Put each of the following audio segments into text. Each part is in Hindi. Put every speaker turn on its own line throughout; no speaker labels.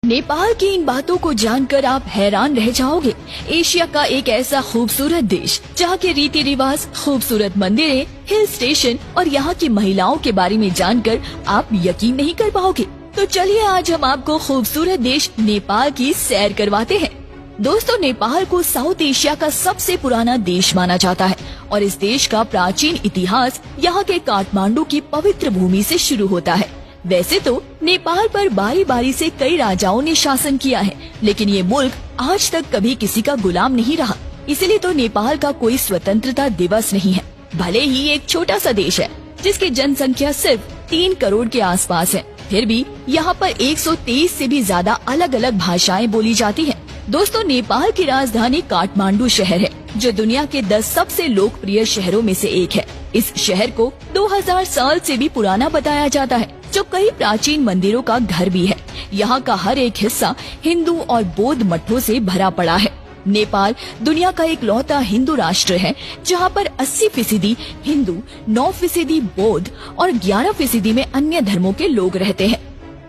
नेपाल की इन बातों को जानकर आप हैरान रह जाओगे। एशिया का एक ऐसा खूबसूरत देश जहाँ के रीति रिवाज, खूबसूरत मंदिरें, हिल स्टेशन और यहाँ की महिलाओं के बारे में जानकर आप यकीन नहीं कर पाओगे। तो चलिए आज हम आपको खूबसूरत देश नेपाल की सैर करवाते हैं। दोस्तों, नेपाल को साउथ एशिया का सबसे पुराना देश माना जाता है और इस देश का प्राचीन इतिहास यहाँ के काठमांडू की पवित्र भूमि से शुरू होता है। वैसे तो नेपाल पर बारी बारी से कई राजाओं ने शासन किया है, लेकिन ये मुल्क आज तक कभी किसी का गुलाम नहीं रहा। इसलिए तो नेपाल का कोई स्वतंत्रता दिवस नहीं है। भले ही एक छोटा सा देश है जिसकी जनसंख्या सिर्फ 3 करोड़ के आसपास है, फिर भी यहाँ पर 123 से भी ज्यादा अलग अलग भाषाएं बोली जाती हैं। दोस्तों, नेपाल की राजधानी काठमांडू शहर है जो दुनिया के 10 सबसे लोकप्रिय शहरों में से एक है। इस शहर को 2000 साल से भी पुराना बताया जाता है, जो कई प्राचीन मंदिरों का घर भी है। यहाँ का हर एक हिस्सा हिंदू और बौद्ध मठों से भरा पड़ा है। नेपाल दुनिया का एक लौता हिंदू राष्ट्र है जहाँ पर 80% हिंदू, 9% बौद्ध और 11% में अन्य धर्मों के लोग रहते हैं।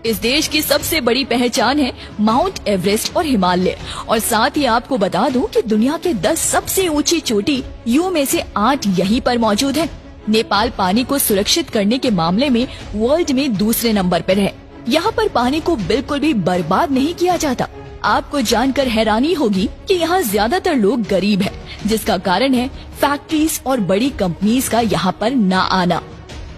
इस देश की सबसे बड़ी पहचान है माउंट एवरेस्ट और हिमालय, और साथ ही आपको बता दूं कि दुनिया के 10 सबसे ऊंची चोटी यू में से 8 यहीं पर मौजूद है। नेपाल पानी को सुरक्षित करने के मामले में वर्ल्ड में दूसरे नंबर पर है। यहाँ पर पानी को बिल्कुल भी बर्बाद नहीं किया जाता। आपको जानकर हैरानी होगी कि यहाँ ज्यादातर लोग गरीब हैं, जिसका कारण है फैक्ट्रीज और बड़ी कंपनीज का यहाँ पर न आना।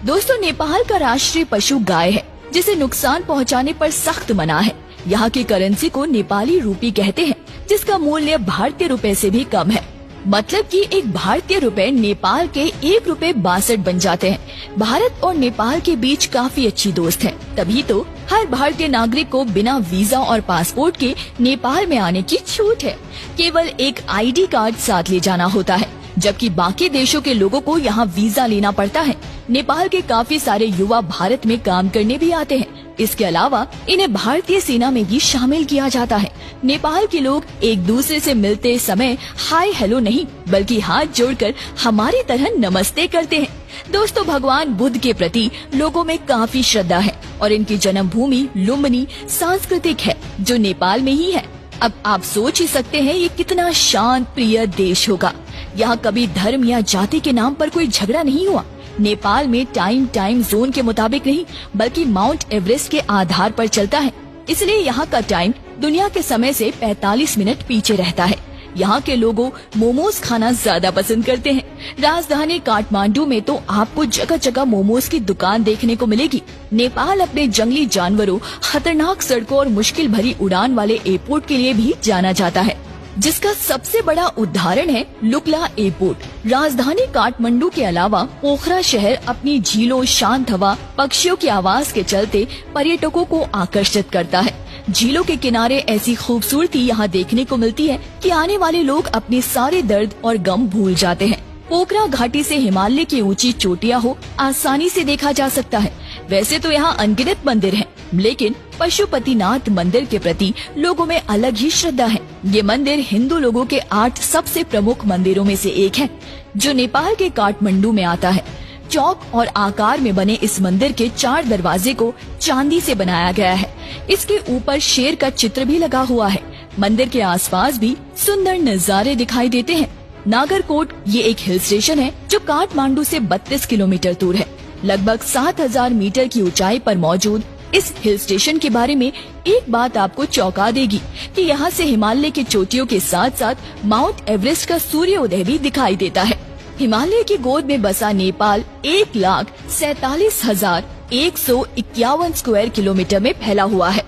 दोस्तों, नेपाल का राष्ट्रीय पशु गाय है, जिसे नुकसान पहुँचाने पर सख्त मना है। यहाँ की करेंसी को नेपाली रूपी कहते हैं, जिसका मूल्य भारतीय रुपए से भी कम है। मतलब कि एक भारतीय रुपए नेपाल के 1 रुपए 62 बन जाते हैं। भारत और नेपाल के बीच काफी अच्छी दोस्त है, तभी तो हर भारतीय नागरिक को बिना वीजा और पासपोर्ट के नेपाल में आने की छूट है। केवल एक आईडी कार्ड साथ ले जाना होता है, जबकि बाकी देशों के लोगों को यहाँ वीजा लेना पड़ता है। नेपाल के काफी सारे युवा भारत में काम करने भी आते हैं। इसके अलावा इन्हें भारतीय सेना में भी शामिल किया जाता है। नेपाल के लोग एक दूसरे से मिलते समय हाय हेलो नहीं, बल्कि हाथ जोड़कर हमारी तरह नमस्ते करते हैं। दोस्तों, भगवान बुद्ध के प्रति लोगों में काफी श्रद्धा है और इनकी जन्मभूमि लुम्बिनी सांस्कृतिक है, जो नेपाल में ही है। अब आप सोच ही सकते हैं ये कितना शांत प्रिय देश होगा। यहाँ कभी धर्म या जाति के नाम पर कोई झगड़ा नहीं हुआ। नेपाल में टाइम जोन के मुताबिक नहीं, बल्कि माउंट एवरेस्ट के आधार पर चलता है। इसलिए यहाँ का टाइम दुनिया के समय से 45 मिनट पीछे रहता है। यहाँ के लोगों मोमोज खाना ज्यादा पसंद करते हैं। राजधानी काठमांडू में तो आपको जगह जगह मोमोज की दुकान देखने को मिलेगी। नेपाल अपने जंगली जानवरों, खतरनाक सड़कों और मुश्किल भरी उड़ान वाले एयरपोर्ट के लिए भी जाना जाता है, जिसका सबसे बड़ा उदाहरण है लुक्ला एयरपोर्ट। राजधानी काठमांडू के अलावा पोखरा शहर अपनी झीलों, शांत हवा, पक्षियों की आवाज के चलते पर्यटकों को आकर्षित करता है। झीलों के किनारे ऐसी खूबसूरती यहाँ देखने को मिलती है कि आने वाले लोग अपने सारे दर्द और गम भूल जाते हैं। पोखरा घाटी से हिमालय की ऊंची चोटियां हो आसानी से देखा जा सकता है। वैसे तो यहाँ अनगिनत मंदिर हैं, लेकिन पशुपतिनाथ मंदिर के प्रति लोगों में अलग ही श्रद्धा है। ये मंदिर हिंदू लोगों के 8 सबसे प्रमुख मंदिरों में से एक है, जो नेपाल के काठमांडू में आता है। चौक और आकार में बने इस मंदिर के 4 दरवाजे को चांदी से बनाया गया है। इसके ऊपर शेर का चित्र भी लगा हुआ है। मंदिर के आसपास भी सुंदर नजारे दिखाई देते हैं। नागरकोट ये एक हिल स्टेशन है जो काठमांडू से 32 किलोमीटर दूर है। लगभग 7000 मीटर की ऊंचाई पर मौजूद इस हिल स्टेशन के बारे में एक बात आपको चौंका देगी कि यहाँ से हिमालय की चोटियों के साथ साथ माउंट एवरेस्ट का सूर्योदय भी दिखाई देता है। हिमालय की गोद में बसा नेपाल 1,47,151 स्क्वायर किलोमीटर में फैला हुआ है।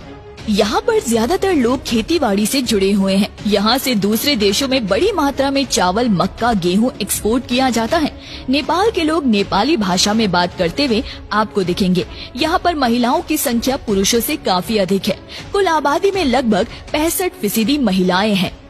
यहाँ पर ज्यादातर लोग खेतीबाड़ी से जुड़े हुए हैं। यहाँ से दूसरे देशों में बड़ी मात्रा में चावल, मक्का, गेहूं एक्सपोर्ट किया जाता है। नेपाल के लोग नेपाली भाषा में बात करते हुए आपको दिखेंगे। यहाँ पर महिलाओं की संख्या पुरुषों से काफी अधिक है। कुल आबादी में लगभग 65% महिलाएं हैं।